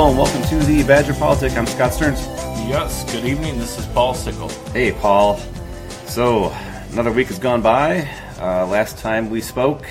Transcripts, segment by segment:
Hello and welcome to the Badger Politic. I'm Scott Stearns. Yes, good evening. This is Paul Sickle. Hey, Paul. So, another week has gone by. Last time we spoke,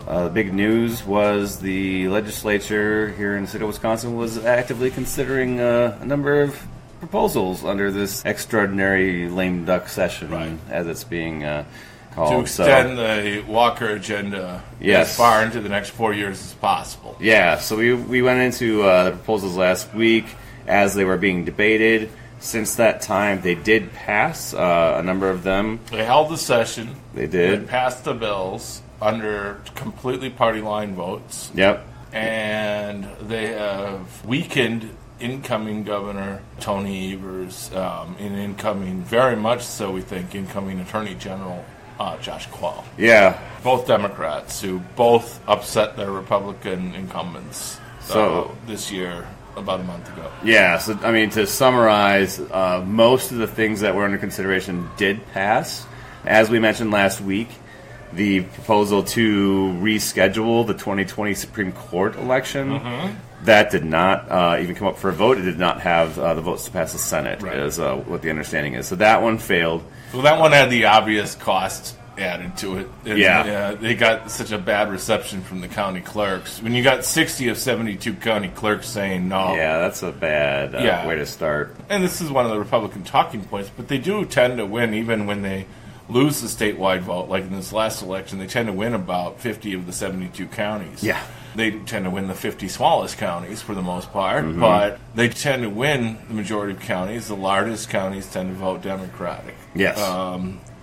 the big news was the legislature here in the state of Wisconsin was actively considering a number of proposals under this extraordinary lame duck session, right, as it's being called. To extend the Walker agenda as far into the next 4 years as possible. Yeah, so we went into the proposals last week as they were being debated. Since that time, they did pass a number of them. They held the session. They did. They passed the bills under completely party line votes. Yep. And they have weakened incoming Governor Tony Evers, and incoming, very much so we think, incoming Attorney General Josh Quall. Yeah. Both Democrats who both upset their Republican incumbents this year about a month ago. Yeah, so I mean, to summarize, most of the things that were under consideration did pass. As we mentioned last week, the proposal to reschedule the 2020 Supreme Court election, that did not even come up for a vote. It did not have the votes to pass the Senate, is what the understanding is. So that one failed. Well, that one had the obvious cost added to it. They got such a bad reception from the county clerks. When you got 60 of 72 county clerks saying no. Yeah, that's a bad way to start. And this is one of the Republican talking points, but they do tend to win even when they lose the statewide vote. Like in this last election, they tend to win about 50 of the 72 counties. Yeah. They tend to win the 50 smallest counties for the most part, but they tend to win the majority of counties. The largest counties tend to vote Democratic. Yes.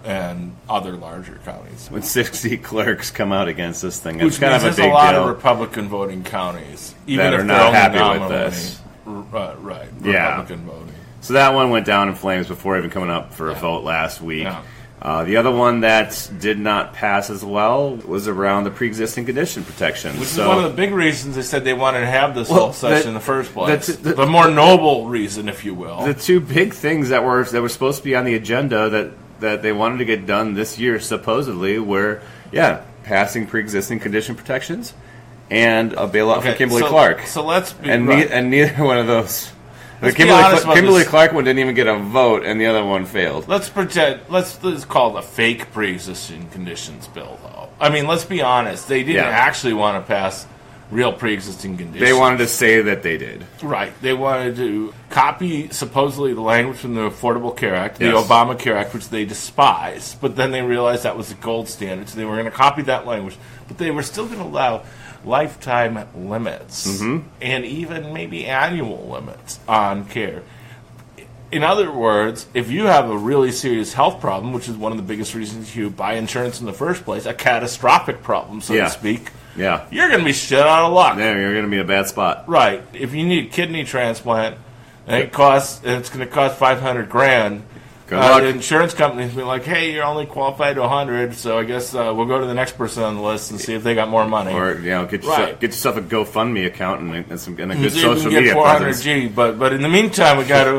And other larger counties. When 60 clerks come out against this thing, it's kind of a big deal. There's a lot of Republican voting counties, even that if are they're not only happy nominally, with this. Right, Republican voting. So that one went down in flames before even coming up for a vote last week. Yeah. The other one that did not pass as well was around the pre-existing condition protection. Which is one of the big reasons they said they wanted to have this whole session in the first place. The more noble reason, if you will. The two big things that were supposed to be on the agenda that they wanted to get done this year, supposedly, were, passing pre-existing condition protections and a bailout for Kimberly Clark. So let's be... And neither one of those... The Kimberly Clark one didn't even get a vote, and the other one failed. Let's call it a fake pre-existing conditions bill, though. I mean, let's be honest. They didn't actually want to pass real pre-existing conditions. They wanted to say that they did. Right. They wanted to copy, supposedly, the language from the Affordable Care Act, the Obamacare Act, which they despise. But then they realized that was the gold standard, so they were going to copy that language. But they were still going to allow lifetime limits and even maybe annual limits on care. In other words, if you have a really serious health problem, which is one of the biggest reasons you buy insurance in the first place, a catastrophic problem, so to speak, you're going to be shit out of luck. Yeah, you're going to be in a bad spot. Right. If you need a kidney transplant, and it's going to cost $500,000. The insurance company's been like, hey, you're only qualified to 100, so I guess we'll go to the next person on the list and see if they got more money. Or get yourself a GoFundMe account and a good social media presence. $400G, but in the meantime, we got a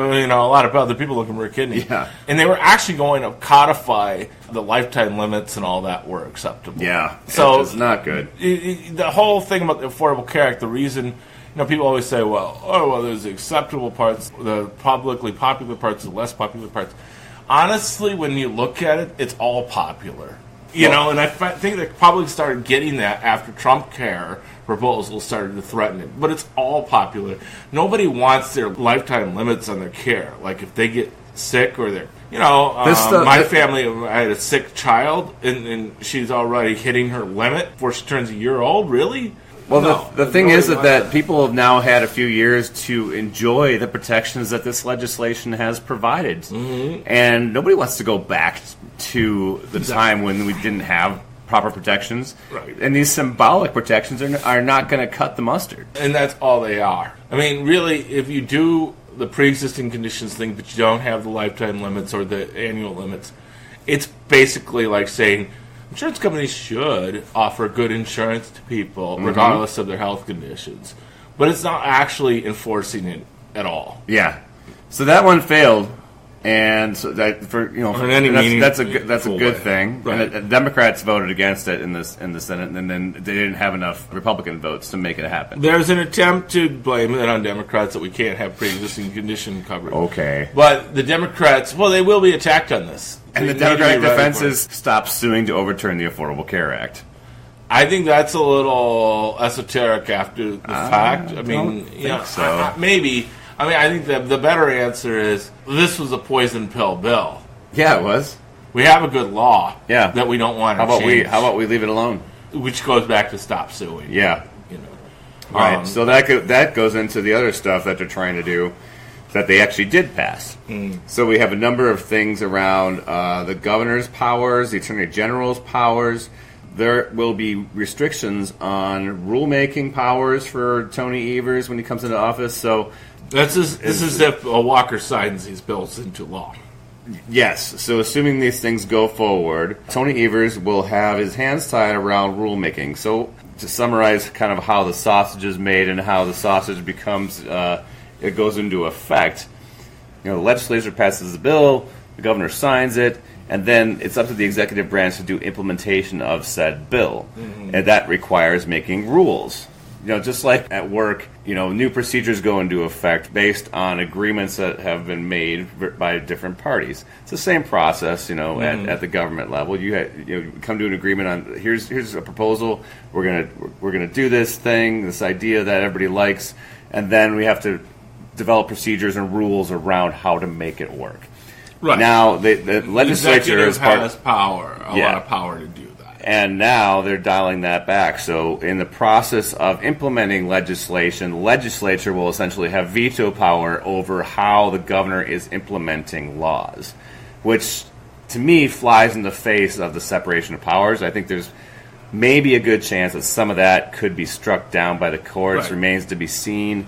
lot of other people looking for a kidney. Yeah. And they were actually going to codify the lifetime limits and all that were acceptable. Yeah, so it's not good. The whole thing about the Affordable Care Act, the reason... people always say, there's the acceptable parts, the publicly popular parts, the less popular parts. Honestly, when you look at it, it's all popular. And I think they probably started getting that after Trump Care proposals started to threaten it. But it's all popular. Nobody wants their lifetime limits on their care. Like if they get sick or they're... my family, I had a sick child, and she's already hitting her limit before she turns a year old. Really? Well, the thing is that people have now had a few years to enjoy the protections that this legislation has provided. And nobody wants to go back to the time when we didn't have proper protections. Right. And these symbolic protections are not going to cut the mustard. And that's all they are. I mean, really, if you do the pre-existing conditions thing, but you don't have the lifetime limits or the annual limits, it's basically like saying... Insurance companies should offer good insurance to people regardless of their health conditions. But it's not actually enforcing it at all. Yeah. So that one failed. And so that that's a good thing. Right. And the Democrats voted against it in the Senate, and then they didn't have enough Republican votes to make it happen. There's an attempt to blame it on Democrats that we can't have pre-existing condition coverage. Okay. But the Democrats, they will be attacked on this. And the Democratic defense is stop suing to overturn the Affordable Care Act. I think that's a little esoteric after the fact. I mean, maybe. I think the better answer is this was a poison pill bill. Yeah, it was. We have a good law that we don't want to change. How about we leave it alone? Which goes back to stop suing. Yeah. Right. So that goes into the other stuff that they're trying to do that they actually did pass. So we have a number of things around the governor's powers, the attorney general's powers. There will be restrictions on rulemaking powers for Tony Evers when he comes into office. So this is if Walker signs these bills into law. Yes. So assuming these things go forward, Tony Evers will have his hands tied around rulemaking. So to summarize kind of how the sausage is made and how the sausage becomes, it goes into effect, the legislature passes the bill, the governor signs it, and then it's up to the executive branch to do implementation of said bill. And that requires making rules. Just like at work, new procedures go into effect based on agreements that have been made by different parties. It's the same process, at the government level. You come to an agreement on here's a proposal. We're gonna do this thing, this idea that everybody likes, and then we have to develop procedures and rules around how to make it work. Right. Now the legislature has a lot of power to do that. And now they're dialing that back. So in the process of implementing legislation, legislature will essentially have veto power over how the governor is implementing laws, which to me flies in the face of the separation of powers. I think there's maybe a good chance that some of that could be struck down by the courts. Right. Remains to be seen.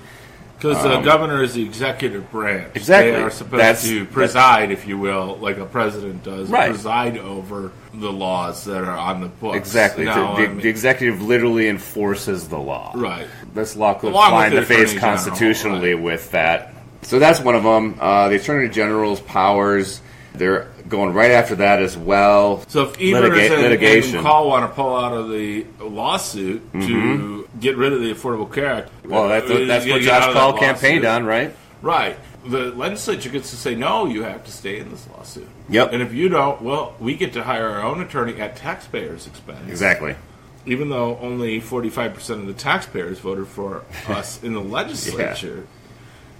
Because the governor is the executive branch. Exactly. They are supposed to preside, if you will, like a president does, preside over the laws that are on the books. Exactly. The executive literally enforces the law. Right. This law could fly in the face constitutionally with that. So that's one of them. The Attorney General's powers, they're going right after that as well. So if Evers and Call want to pull out of the lawsuit to get rid of the Affordable Care Act... Well, that's what Josh Call campaigned on, right? Right. The legislature gets to say, no, you have to stay in this lawsuit. Yep. And if you don't, we get to hire our own attorney at taxpayers' expense. Exactly. Even though only 45% of the taxpayers voted for us in the legislature.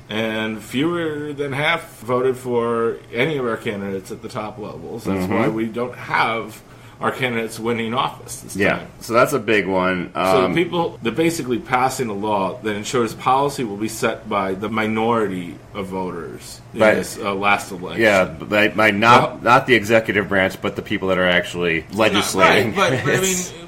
And fewer than half voted for any of our candidates at the top levels. That's why we don't have our candidates winning office this time. So that's a big one. So they're basically passing a law that ensures policy will be set by the minority of voters in this last election. Yeah, by not the executive branch, but the people that are actually legislating. Right,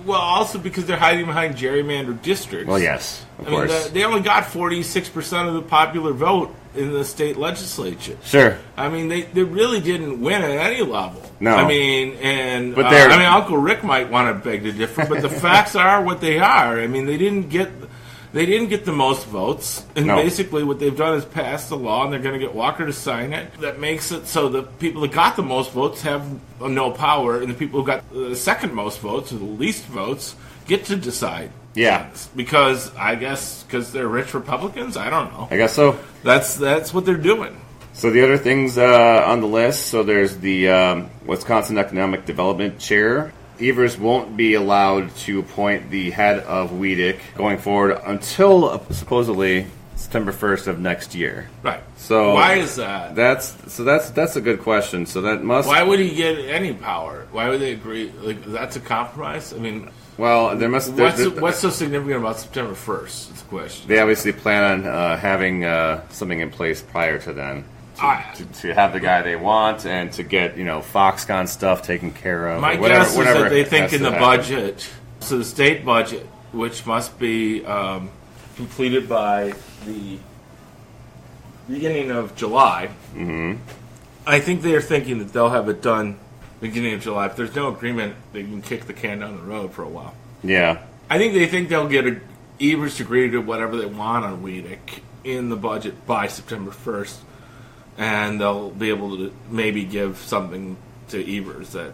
but also because they're hiding behind gerrymandered districts. Well, yes, of course. They only got 46% of the popular vote in the state legislature. Sure. They really didn't win at any level. No. Uncle Rick might want to beg to differ, but the facts are what they are. They didn't get the most votes, and basically what they've done is pass the law, and they're going to get Walker to sign it. That makes it so the people that got the most votes have no power, and the people who got the second most votes, or the least votes, get to decide. Yeah. Because they're rich Republicans? I don't know. I guess so. That's what they're doing. So the other things on the list, so there's the Wisconsin Economic Development Chair. Evers won't be allowed to appoint the head of WEDC going forward until supposedly September 1st of next year. Right. So why is that? That's a good question. So that must. Why would he get any power? Why would they agree? That's a compromise. Well, there must. What's so significant about September 1st? It's a question. They obviously plan on having something in place prior to then. To have the guy they want and to get Foxconn stuff taken care of. My guess is that they think in the budget, so the state budget, which must be completed by the beginning of July. I think they are thinking that they'll have it done beginning of July. If there's no agreement, they can kick the can down the road for a while. Yeah, I think they think they'll get Evers to agree to whatever they want on WEDC in the budget by September 1st. and they'll be able to maybe give something to Evers that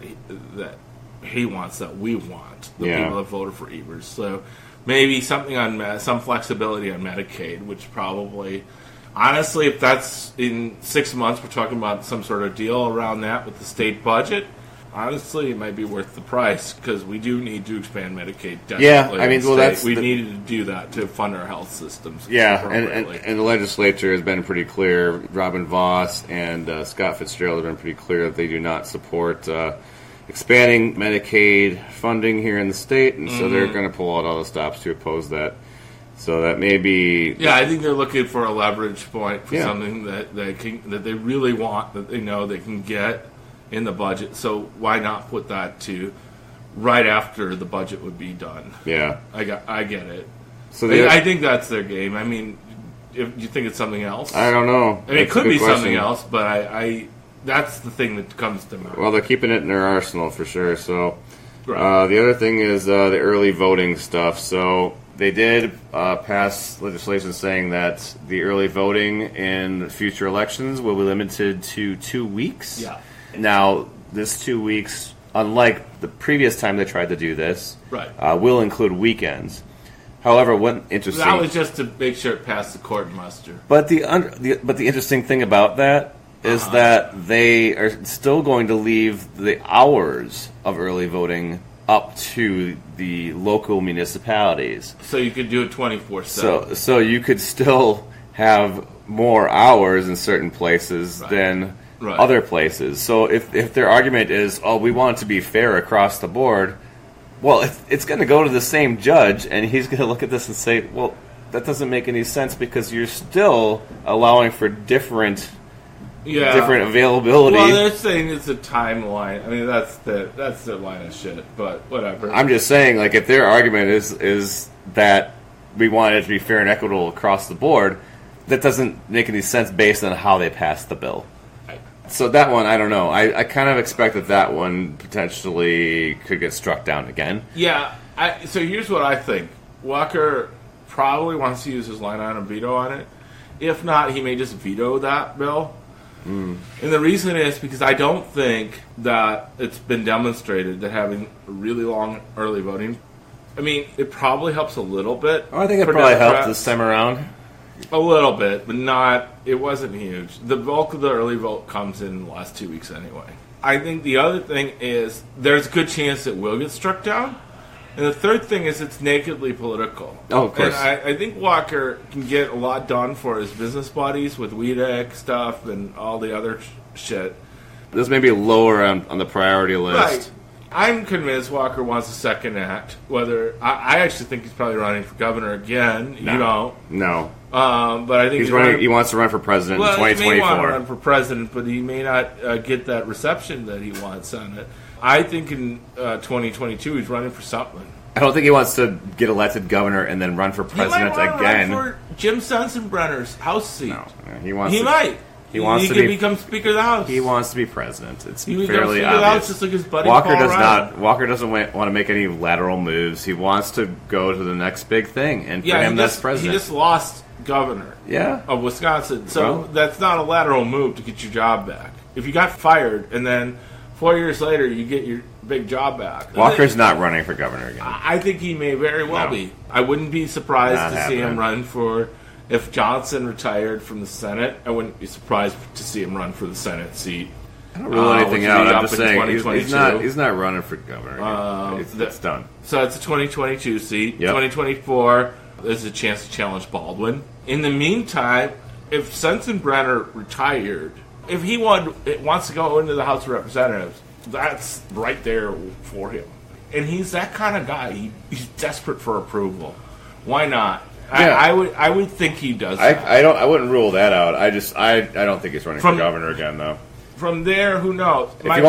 he wants, that we want, the people that voted for Evers. So maybe something on some flexibility on Medicaid, which probably, honestly, if that's in 6 months, we're talking about some sort of deal around that with the state budget. Honestly, it might be worth the price because we do need to expand Medicaid desperately. Yeah, I mean, well, we needed to do that to fund our health systems. Yeah, and the legislature has been pretty clear. Robin Voss and Scott Fitzgerald have been pretty clear that they do not support expanding Medicaid funding here in the state, and so they're going to pull out all the stops to oppose that. So that may be... Yeah, I think they're looking for a leverage point for something that they really want, that they know they can get in the budget. So why not put that to right after the budget would be done? Yeah. I get it. So I think that's their game. I mean, if you think it's something else? I don't know. I mean, it could be something else, but I that's the thing that comes to mind. Well, they're keeping it in their arsenal for sure. So the other thing is the early voting stuff. So they did pass legislation saying that the early voting in future elections will be limited to 2 weeks. Yeah. Now, this 2 weeks, unlike the previous time they tried to do this, will include weekends. However, what interesting... That was just to make sure it passed the court muster. But the interesting thing about that is that they are still going to leave the hours of early voting up to the local municipalities. So you could do it 24/7. So you could still have more hours in certain places than... other places. So if their argument is, we want it to be fair across the board, well, it's going to go to the same judge, and he's going to look at this and say, well, that doesn't make any sense because you're still allowing for different availability. Well, they're saying it's a timeline. I mean, that's the line of shit, but whatever. I'm just saying, like, if their argument is that we want it to be fair and equitable across the board, that doesn't make any sense based on how they passed the bill. So that one, I don't know. I kind of expect that one potentially could get struck down again. Yeah. So here's what I think. Walker probably wants to use his line item veto on it. If not, he may just veto that bill. And the reason is because I don't think that it's been demonstrated that having really long early voting, I mean, it probably helps a little bit. I think it probably helped this time around. A little bit, but not. It wasn't huge. The bulk of the early vote comes in the last 2 weeks anyway. I think the other thing is there's a good chance it will get struck down. And the third thing is it's nakedly political. Oh, of course. And I think Walker can get a lot done for his business buddies with WEDC stuff and all the other shit. This may be lower on the priority list. Right. I'm convinced Walker wants a second act. Whether I actually think he's probably running for governor again. No. You don't. No. But I think he's running. He wants to run for president in 2024. He may want to run for president, but he may not get that reception that he wants on it. I think in 2022 he's running for something. I don't think he wants to get elected governor and then run for president he might again. Run for Jim Sensenbrenner's House seat. No, he might. He could become Speaker of the House. He wants to be president. It's fairly obvious. Of the House, just like his buddy Walker Paul does Ryan. not. Walker doesn't want to make any lateral moves. He wants to go to the next big thing, and for him, that's president. He just lost governor of Wisconsin, so that's not a lateral move to get your job back. If you got fired and then 4 years later you get your big job back, Walker's not running for governor again. I think he may very well be. I wouldn't be surprised to see him run for. If Johnson retired from the Senate, I wouldn't be surprised to see him run for the Senate seat. I don't rule anything out. I'm just saying he's not running for governor again. It's done. So that's a 2022 seat. Yep. 2024, there's a chance to challenge Baldwin. In the meantime, if Sensenbrenner retired, if he wants to go into the House of Representatives, that's right there for him. And he's that kind of guy. He's desperate for approval. Why not? Yeah. I would think he does that. I wouldn't rule that out. I don't think he's running for governor again though. From there, who knows? If he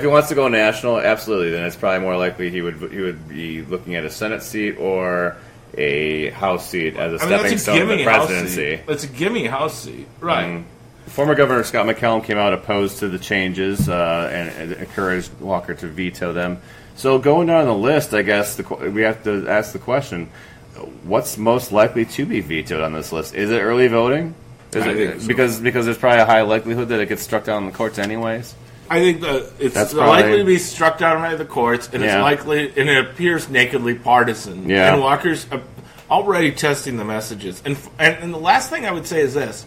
wants to go national, absolutely. Then it's probably more likely he would be looking at a Senate seat or a House seat as a stepping stone to the presidency. It's a gimme House seat, right? Former Governor Scott McCallum came out opposed to the changes and encouraged Walker to veto them. So going down the list, I guess we have to ask the question: what's most likely to be vetoed on this list? Is it early voting? Because there's probably a high likelihood that it gets struck down in the courts anyways. I think that it's probably likely to be struck down by the courts, and it's likely, and it appears nakedly partisan. Yeah. And Walker's already testing the messages. And the last thing I would say is this.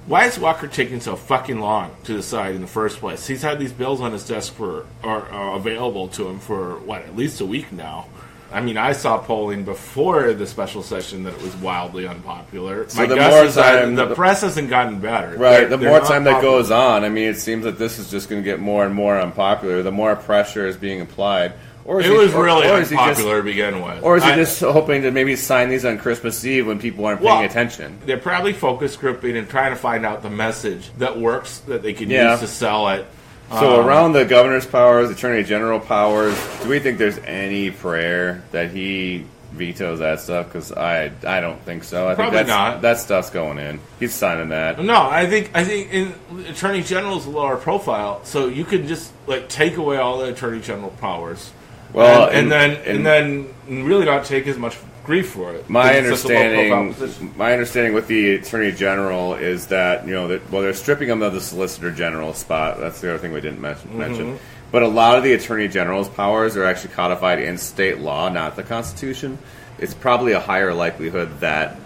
Why is Walker taking so fucking long to decide in the first place? He's had these bills on his desk or available to him for, at least a week now. I mean, I saw polling before the special session that it was wildly unpopular. So My the guess more is that time- the press hasn't gotten better. Right. The They're more not time that popular. goes on, I mean, it seems that this is just going to get more and more unpopular. The more pressure is being applied. Or is It he- was really or is he just- unpopular to begin with. Or is he just hoping to maybe sign these on Christmas Eve when people aren't paying attention? They're probably focus grouping and trying to find out the message that works that they can Yeah. use to sell it. So around the governor's powers, attorney general powers, do we think there's any prayer that he vetoes that stuff? Because I don't think so. I Probably think not. that stuff's going in. He's signing that. No, I think in attorney general's a lower profile, so you could just take away all the attorney general powers. Well, and then really not take as much grief for it. My It's such a low-profile position. understanding with the attorney general is that they're stripping him of the solicitor general spot. That's the other thing we didn't mention. But a lot of the attorney general's powers are actually codified in state law, not the Constitution. It's probably a higher likelihood that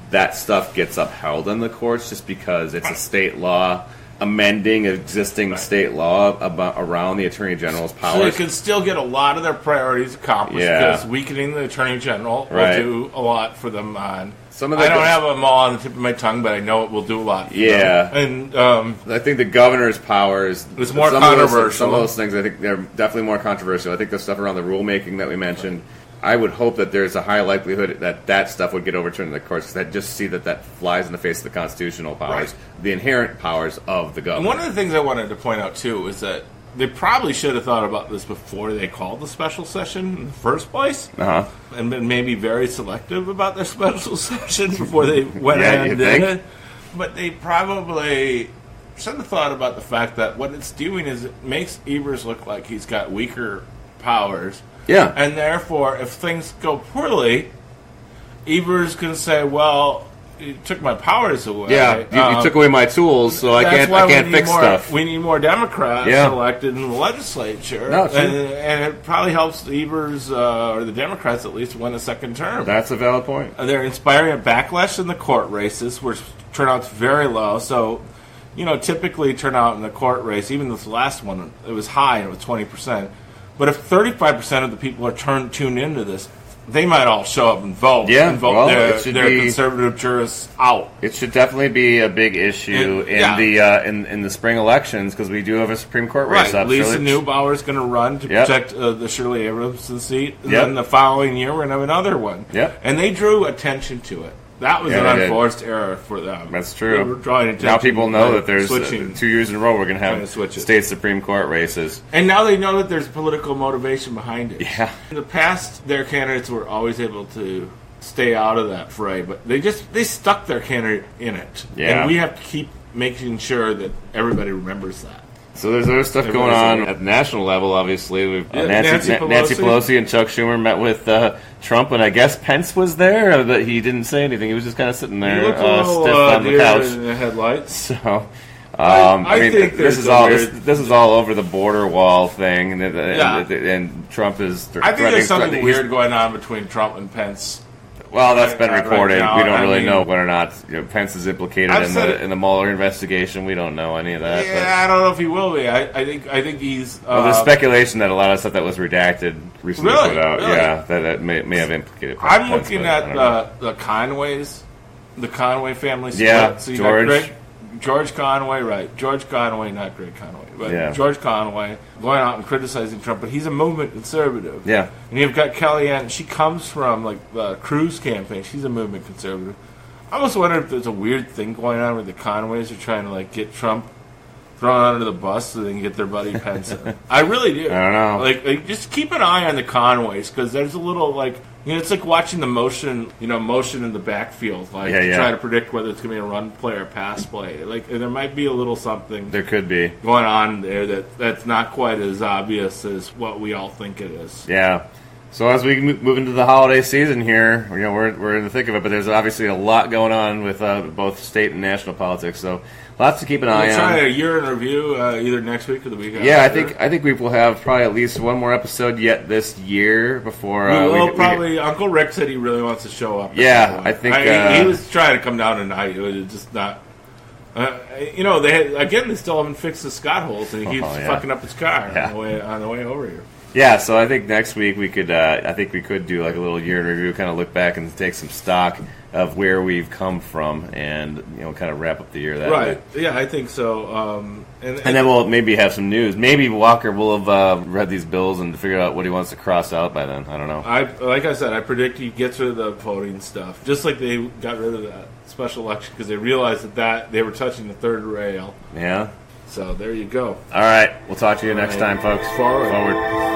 that stuff gets upheld in the courts just because it's a state law amending existing state law around the attorney general's powers. So they can still get a lot of their priorities accomplished because weakening the attorney general will do a lot for them. I don't have them all on the tip of my tongue, but I know it will do a lot for them. And I think the governor's powers is more controversial. Some of those things, I think they're definitely more controversial. I think the stuff around the rulemaking that we mentioned, I would hope that there's a high likelihood that stuff would get overturned in the courts because I just see that flies in the face of the constitutional powers, the inherent powers of the government. And one of the things I wanted to point out, too, is that they probably should have thought about this before they called the special session in the first place, and been maybe very selective about their special session before they went ahead and did it. But they probably should have thought about the fact that what it's doing is it makes Evers look like he's got weaker powers. Yeah. And therefore, if things go poorly, Evers can say, well, you took my powers away. Yeah, you took away my tools, so I can't fix stuff. We need more Democrats elected in the legislature. No, true. And it probably helps Evers, or the Democrats at least, win a second term. That's a valid point. They're inspiring a backlash in the court races, where turnout's very low. So, typically turnout in the court race, even this last one, it was high, and it was 20%. But if 35% of the people are tuned into this, they might all show up and vote. Yeah, and vote their conservative jurists out. It should definitely be a big issue in the spring elections because we do have a Supreme Court race up. Lisa Neubauer is going to run to protect the Shirley Abrahamson seat, and then the following year we're going to have another one. Yep. And they drew attention to it. That was an unforced error for them. That's true. They were drawing attention. Now people know that there's 2 years in a row we're going to have state Supreme Court races. And now they know that there's political motivation behind it. Yeah. In the past, their candidates were always able to stay out of that fray, but they stuck their candidate in it. Yeah. And we have to keep making sure that everybody remembers that. So there's other stuff going on at the national level, obviously. Nancy Pelosi and Chuck Schumer met with Trump, and I guess Pence was there, but he didn't say anything. He was just kind of sitting there stiff on the couch. In the headlights. So, I think this is all over the border wall thing, and Trump is. I think there's something weird going on between Trump and Pence. Well, that's been recorded. Right now, we don't really know whether or not Pence is implicated in the Mueller investigation. We don't know any of that. Yeah, I don't know if he will be. I think he's. There's speculation that a lot of stuff that was redacted recently put out. Really? Yeah, that may have implicated. I'm looking at the Conways, the Conway family split. Yeah, so George Conway, right? George Conway, not Greg Conway, but George Conway going out and criticizing Trump, but he's a movement conservative. Yeah, and you've got Kellyanne. She comes from the Cruz campaign. She's a movement conservative. I almost wonder if there's a weird thing going on where the Conways are trying to get Trump thrown under the bus so they can get their buddy Pence in. I really do. I don't know. Just keep an eye on the Conways because there's a little it's like watching the motion in the backfield, try to predict whether it's going to be a run play or a pass play. There might be a little something. There could be going on there that's not quite as obvious as what we all think it is. Yeah. So as we move into the holiday season here, we're in the thick of it, but there's obviously a lot going on with both state and national politics. So lots to keep an eye on. We'll try a year in review either next week or the week after. Yeah, I think we will have probably at least one more episode yet this year before. Uncle Rick said he really wants to show up. Yeah, I think he was trying to come down tonight. It was just not. They still haven't fixed the Scott holes, and he keeps fucking up his car on the way over here. Yeah, so I think next week we could. I think we could do like a little year in review, kind of look back and take some stock of where we've come from, and kind of wrap up the year that way. Yeah, I think so. And then we'll maybe have some news. Maybe Walker will have read these bills and figured out what he wants to cross out by then. I don't know. Like I said, I predict he gets rid of the voting stuff, just like they got rid of that special election because they realized that they were touching the third rail. Yeah. So there you go. All right. We'll talk to you next time, folks. Forward.